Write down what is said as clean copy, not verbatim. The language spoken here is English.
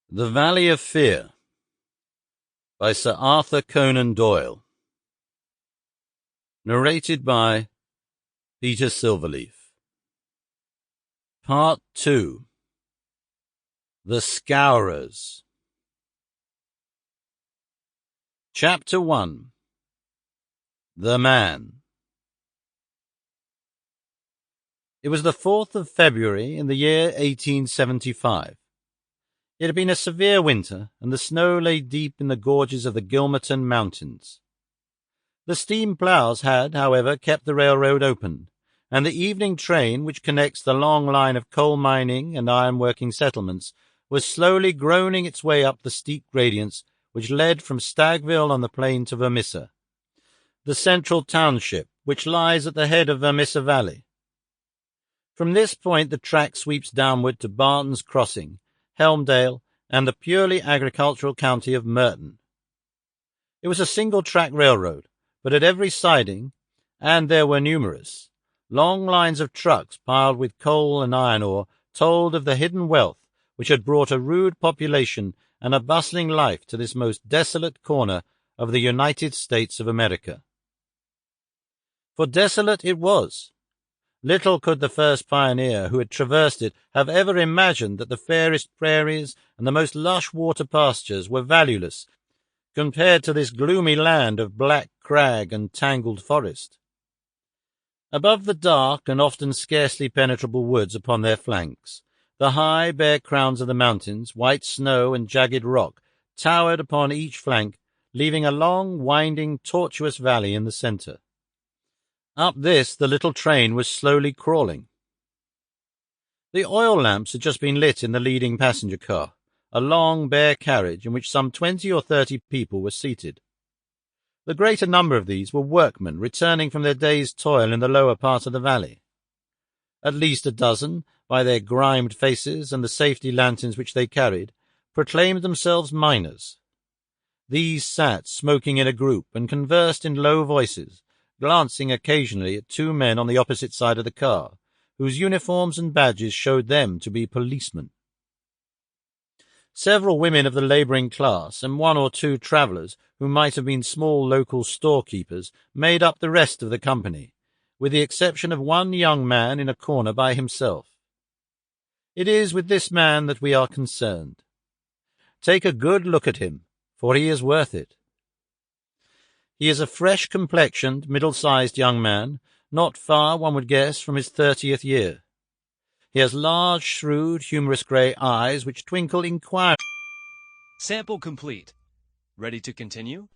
The Valley of Fear by Sir Arthur Conan Doyle. Narrated by Peter Silverleaf. Part 2. The Scowrers. Chapter 1. The Man. It was the 4th of February in the year 1875. It had been a severe winter, and the snow lay deep in the gorges of the Gilmerton Mountains. The steam ploughs had, however, kept the railroad open, and the evening train, which connects the long line of coal mining and iron-working settlements, was slowly groaning its way up the steep gradients which led from Stagville on the plain to Vermissa, the central township which lies at the head of Vermissa Valley. From this point the track sweeps downward to Barton's Crossing, Helmdale, and the purely agricultural county of Merton. It was a single-track railroad, but at every siding, and there were numerous, long lines of trucks piled with coal and iron ore told of the hidden wealth which had brought a rude population and a bustling life to this most desolate corner of the United States of America. For desolate it was. Little could the first pioneer who had traversed it have ever imagined that the fairest prairies and the most lush water pastures were valueless compared to this gloomy land of black crag and tangled forest. Above the dark and often scarcely penetrable woods upon their flanks, the high, bare crowns of the mountains, white snow and jagged rock, towered upon each flank, leaving a long, winding, tortuous valley in the centre. Up this the little train was slowly crawling. The oil lamps had just been lit in the leading passenger car, a long, bare carriage in which some 20 or 30 people were seated. The greater number of these were workmen returning from their day's toil in the lower part of the valley. At least a dozen, by their grimed faces and the safety lanterns which they carried, proclaimed themselves miners. These sat smoking in a group and conversed in low voices, glancing occasionally at two men on the opposite side of the car, whose uniforms and badges showed them to be policemen. Several women of the labouring class and one or two travellers who might have been small local storekeepers made up the rest of the company, with the exception of one young man in a corner by himself. It is with this man that we are concerned. Take a good look at him, for he is worth it. He is a fresh-complexioned, middle-sized young man, not far, one would guess, from his 30th year. He has large, shrewd, humorous grey eyes which twinkle inquiringly. Sample complete. Ready to continue?